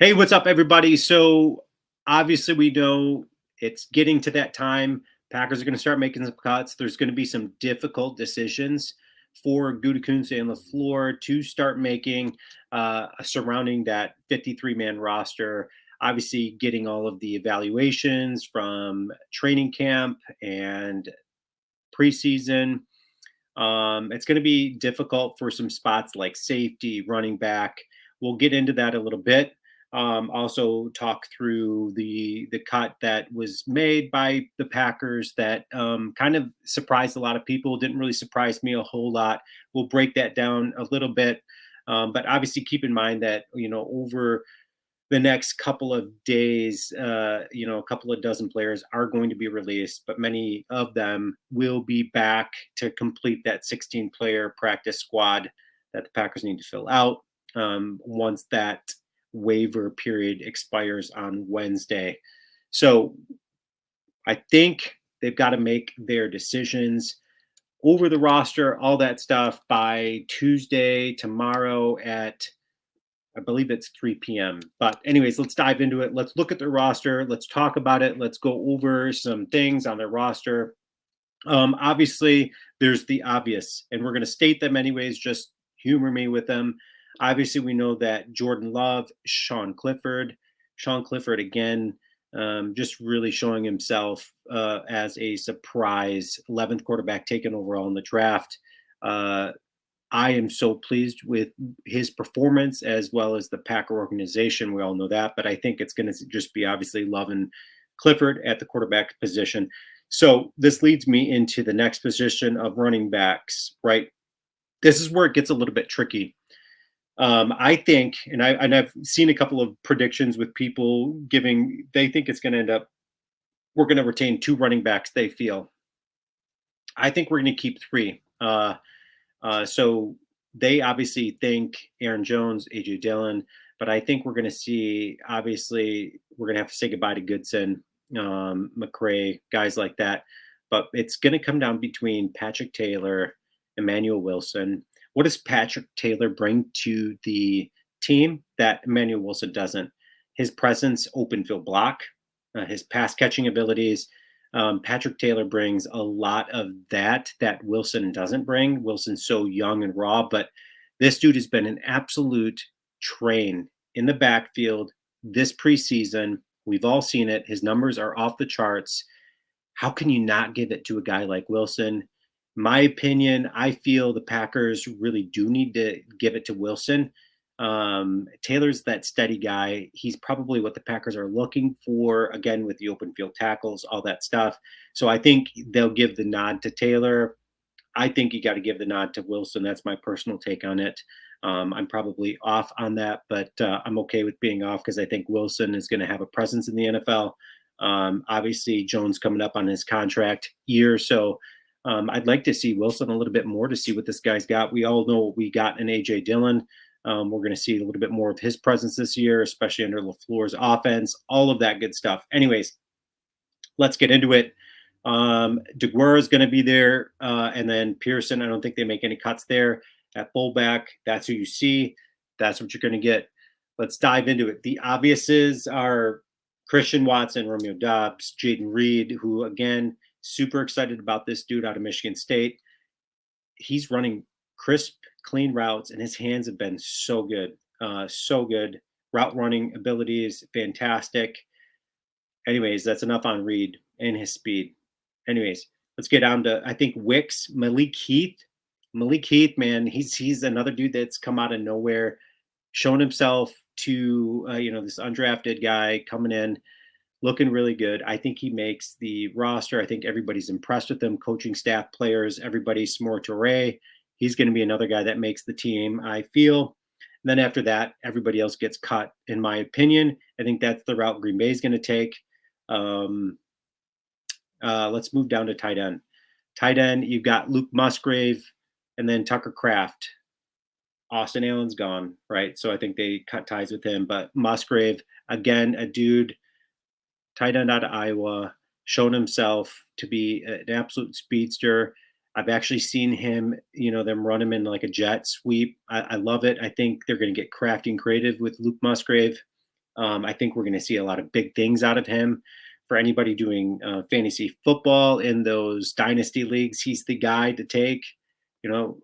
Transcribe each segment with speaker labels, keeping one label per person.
Speaker 1: Hey, what's up, everybody? So obviously, we know it's getting to that time. Packers are going to start making some cuts. There's going to be some difficult decisions for Gutekunst and LaFleur to start making surrounding that 53-man roster. Obviously, getting all of the evaluations from training camp and preseason. It's going to be difficult for some spots like safety, running back. We'll get into that a little bit. Also, talk through the cut that was made by the Packers that kind of surprised a lot of people. Didn't really surprise me a whole lot. We'll break that down a little bit, but obviously keep in mind that over the next couple of days, a couple of dozen players are going to be released, but many of them will be back to complete that 16-player practice squad that the Packers need to fill out once that waiver period expires on Wednesday. So I think they've got to make their decisions over the roster, all that stuff by Tuesday, tomorrow at I believe it's 3 p.m. But, anyways, let's dive into it. Let's look at their roster. Let's talk about it. Let's go over some things on their roster. Obviously, there's the obvious, and we're going to state them anyways. Just humor me with them. Obviously, we know that Jordan Love, Sean Clifford again, just really showing himself as a surprise 11th quarterback taken overall in the draft. Uh, I am so pleased with his performance as well as the Packer organization. We all know that, but I think it's going to just be obviously Love and Clifford at the quarterback position. So this leads me into the next position of running backs, right? This is where it gets a little bit tricky. I think, and I've seen a couple of predictions with people giving, they think it's going to end up, we're going to retain two running backs, they feel. I think we're going to keep three. So they obviously think Aaron Jones, AJ Dillon, but I think we're going to see, obviously, we're going to have to say goodbye to Goodson, McCray, guys like that. But it's going to come down between Patrick Taylor, Emmanuel Wilson. What does Patrick Taylor bring to the team that Emmanuel Wilson doesn't? His presence, open field block, his pass catching abilities, Patrick Taylor brings a lot of that Wilson doesn't bring. Wilson's so young and raw, but this dude has been an absolute train in the backfield this preseason. We've all seen it. His numbers are off the charts. How can you not give it to a guy like Wilson? My opinion, I feel the Packers really do need to give it to Wilson. Taylor's that steady guy. He's probably what the Packers are looking for, again, with the open field tackles, all that stuff. So I think they'll give the nod to Taylor. I think you got to give the nod to Wilson. That's my personal take on it. I'm probably off on that, but I'm okay with being off because I think Wilson is going to have a presence in the NFL. Obviously, Jones coming up on his contract year, so I'd like to see Wilson a little bit more to see what this guy's got. We all know what we got in AJ Dillon. We're going to see a little bit more of his presence this year, especially under LaFleur's offense, all of that good stuff. Anyways, let's get into it. DeGuara is going to be there, and then Pearson. I don't think they make any cuts there at fullback. That's who you see. That's what you're going to get. Let's dive into it. The obviouses are Christian Watson, Romeo Dobbs, Jaden Reed, who, again, super excited about this dude out of Michigan State. He's running crisp, clean routes, and his hands have been so good. So good. Route running abilities, fantastic. Anyways, that's enough on Reed and his speed. Anyways, let's get down to I think Wicks, Malik Heath. Malik Heath, man, he's another dude that's come out of nowhere, shown himself to this undrafted guy coming in, looking really good. I think he makes the roster. I think everybody's impressed with him, coaching staff, players, everybody. Samori Toure, he's going to be another guy that makes the team, I feel. And then after that, everybody else gets cut, in my opinion. I think that's the route Green Bay is going to take. Let's move down to tight end. Tight end, you've got Luke Musgrave and then Tucker Kraft. Austin Allen's gone, right? So I think they cut ties with him. But Musgrave, again, a dude, tight end out of Iowa, shown himself to be an absolute speedster. I've actually seen him, them run him in like a jet sweep. I love it. I think they're going to get crafty and creative with Luke Musgrave. I think we're going to see a lot of big things out of him. For anybody doing fantasy football in those dynasty leagues, he's the guy to take. You know,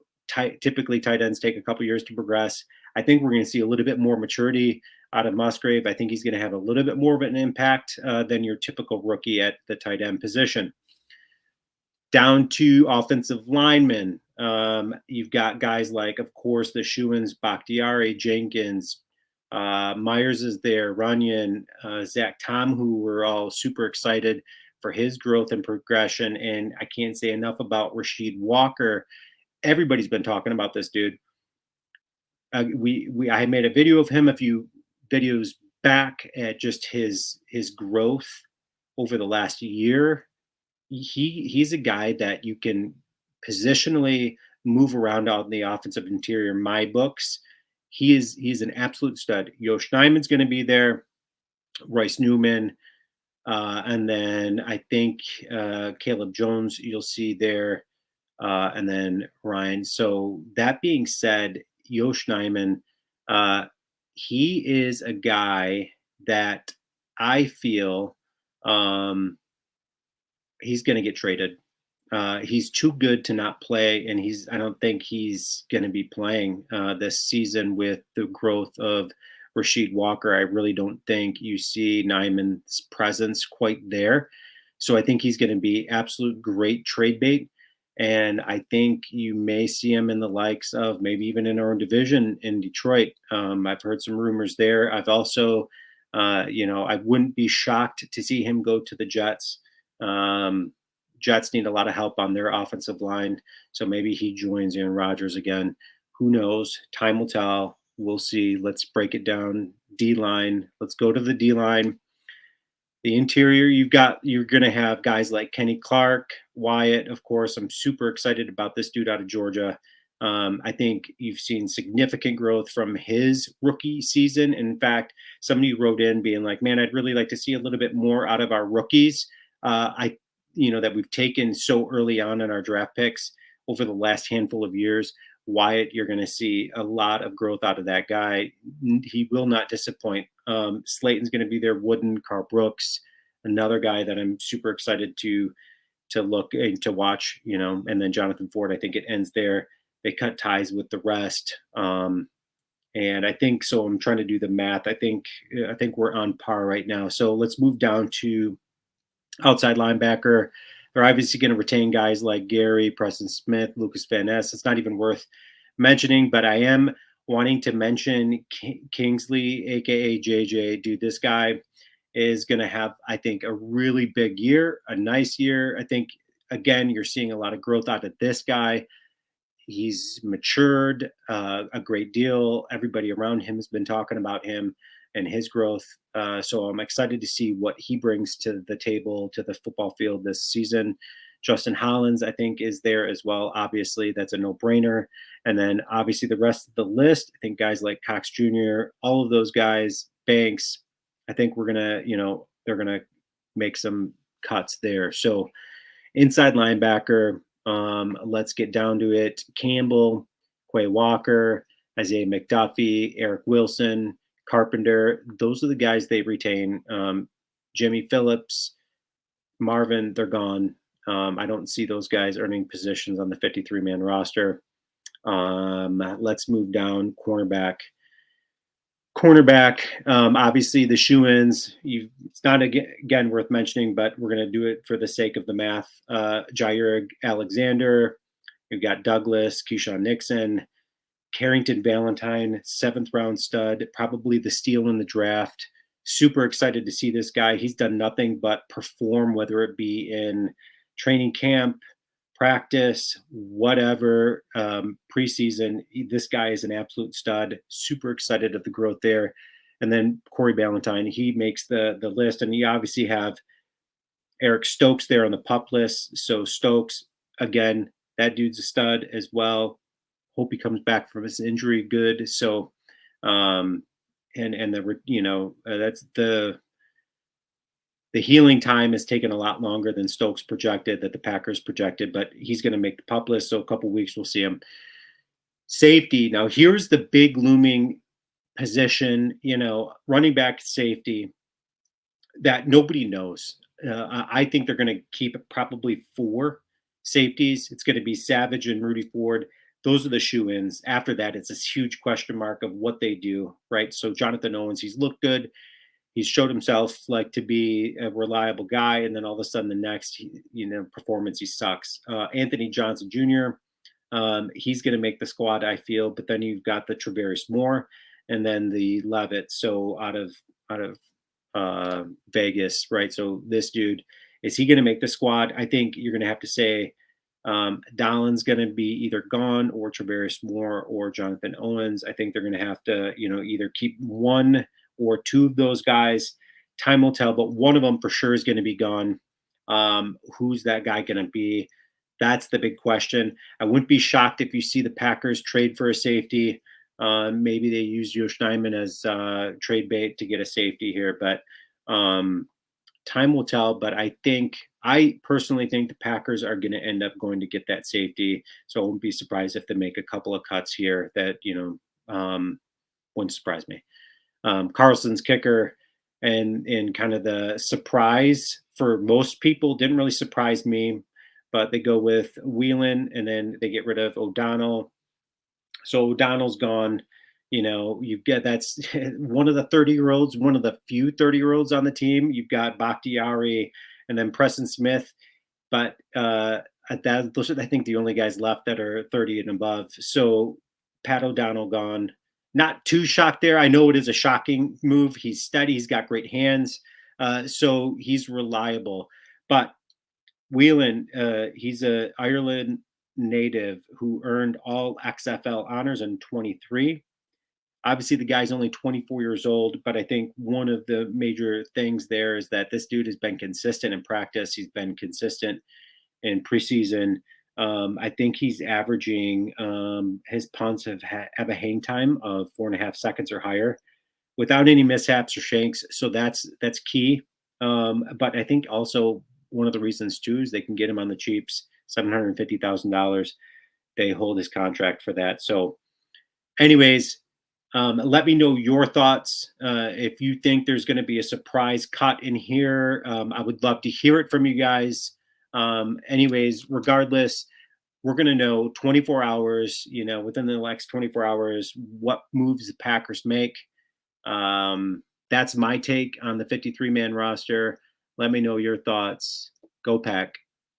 Speaker 1: typically tight ends take a couple years to progress. I think we're going to see a little bit more maturity out of Musgrave. I think he's going to have a little bit more of an impact than your typical rookie at the tight end position. Down to offensive linemen, you've got guys like, of course, the Schuins, Bakhtiari, Jenkins, Myers is there, Runyon, Zach Tom, who we're all super excited for his growth and progression. And I can't say enough about Rasheed Walker. Everybody's been talking about this dude. I had made a video of him a few videos back at just his growth over the last year. He's a guy that you can positionally move around out in the offensive interior. My books, he's an absolute stud. Yosh Nyman's going to be there, Royce Newman, and then I think Caleb Jones you'll see there, and then Ryan. So that being said, Yosh Nyman, he is a guy that I feel he's going to get traded. He's too good to not play, and I don't think he's going to be playing this season with the growth of Rasheed Walker. I really don't think you see Nyman's presence quite there. So I think he's going to be absolute great trade bait. And I think you may see him in the likes of maybe even in our own division in Detroit. I've heard some rumors there. I've also, I wouldn't be shocked to see him go to the Jets. Jets need a lot of help on their offensive line, so maybe he joins Aaron Rodgers again. Who knows? Time will tell. We'll see. Let's break it down. D line. Let's go to the D line. The interior, you're going to have guys like Kenny Clark, Wyatt, of course. I'm super excited about this dude out of Georgia. I think you've seen significant growth from his rookie season. In fact, somebody wrote in being like, man, I'd really like to see a little bit more out of our rookies. That we've taken so early on in our draft picks over the last handful of years. Wyatt, you're going to see a lot of growth out of that guy. He will not disappoint. Slayton's going to be there. Wooden, Carl Brooks, another guy that I'm super excited to look and to watch. And then Jonathan Ford. I think it ends there. They cut ties with the rest, and I think so. I'm trying to do the math. I think we're on par right now. So let's move down to outside linebacker. They're obviously going to retain guys like Gary, Preston Smith, Lucas Van Ness. It's not even worth mentioning, but I am wanting to mention Kingsley, aka JJ. Dude, this guy is going to have, I think, a really big year, a nice year. I think, again, you're seeing a lot of growth out of this guy. He's matured a great deal. Everybody around him has been talking about him and his growth. So I'm excited to see what he brings to the table, to the football field this season. Justin Hollins, I think, is there as well. Obviously, that's a no-brainer. And then obviously the rest of the list, I think guys like Cox Jr., all of those guys, Banks, I think we're going to, they're going to make some cuts there. So inside linebacker, let's get down to it. Campbell, Quay Walker, Isaiah McDuffie, Eric Wilson, Carpenter, those are the guys they retain. Jimmy Phillips, Marvin, they're gone. I don't see those guys earning positions on the 53-man roster. Let's move down. Cornerback, obviously the Schuins. It's not again worth mentioning, but we're going to do it for the sake of the math. Jair Alexander, we've got Douglas, Keyshawn Nixon, Carrington Valentine, 7th round stud, probably the steal in the draft. Super excited to see this guy. He's done nothing but perform, whether it be in training camp, practice, whatever, preseason. This guy is an absolute stud. Super excited of the growth there. And then Corey Ballantyne, he makes the list. And you obviously have Eric Stokes there on the PUP list. So Stokes, again, that dude's a stud as well. Hope he comes back from his injury good. So, that's the healing time has taken a lot longer than Stokes projected, that the Packers projected, but he's going to make the PUP list. So a couple weeks we'll see him. Safety. Now here's the big looming position, running back, safety, that nobody knows. I think they're going to keep probably four safeties. It's going to be Savage and Rudy Ford. Those are the shoe-ins. After that, it's this huge question mark of what they do, right? So Jonathan Owens, he's looked good. He's showed himself like to be a reliable guy, and then all of a sudden, the next, performance, he sucks. Anthony Johnson Jr. He's going to make the squad, I feel. But then you've got the Travarius Moore, and then the Levitt. So out of Vegas, right? So this dude, is he going to make the squad? I think you're going to have to say Dallin's going to be either gone, or Travarius Moore, or Jonathan Owens. I think they're going to have to, either keep one or two of those guys. Time will tell, but one of them for sure is going to be gone. Who's that guy going to be? That's the big question. I wouldn't be shocked if you see the Packers trade for a safety. Maybe they use Josh Nijman as trade bait to get a safety here, but time will tell. But I personally think the Packers are going to end up going to get that safety. So I wouldn't be surprised if they make a couple of cuts here. That wouldn't surprise me. Carlson's kicker, and kind of the surprise for most people, didn't really surprise me, but they go with Whelan, and then they get rid of O'Donnell. So O'Donnell's gone. You get, that's one of the 30-year-olds, one of the few 30-year-olds on the team. You've got Bakhtiari and then Preston Smith, but those are, I think, the only guys left that are 30 and above. So Pat O'Donnell gone. Not too shocked there. I know it is a shocking move. He's steady. He's got great hands. So he's reliable. But Whelan, he's a Ireland native who earned all XFL honors in 23. Obviously, the guy's only 24 years old, but I think one of the major things there is that this dude has been consistent in practice. He's been consistent in preseason. I think he's averaging, his punts have a hang time of 4.5 seconds or higher without any mishaps or shanks. So that's key. But I think also one of the reasons too is they can get him on the cheaps, $750,000. They hold his contract for that. So anyways, let me know your thoughts. If you think there's going to be a surprise cut in here, I would love to hear it from you guys. Anyways, regardless, we're going to know 24 hours, within the next 24 hours, what moves the Packers make. That's my take on the 53-man roster. Let me know your thoughts. Go Pack.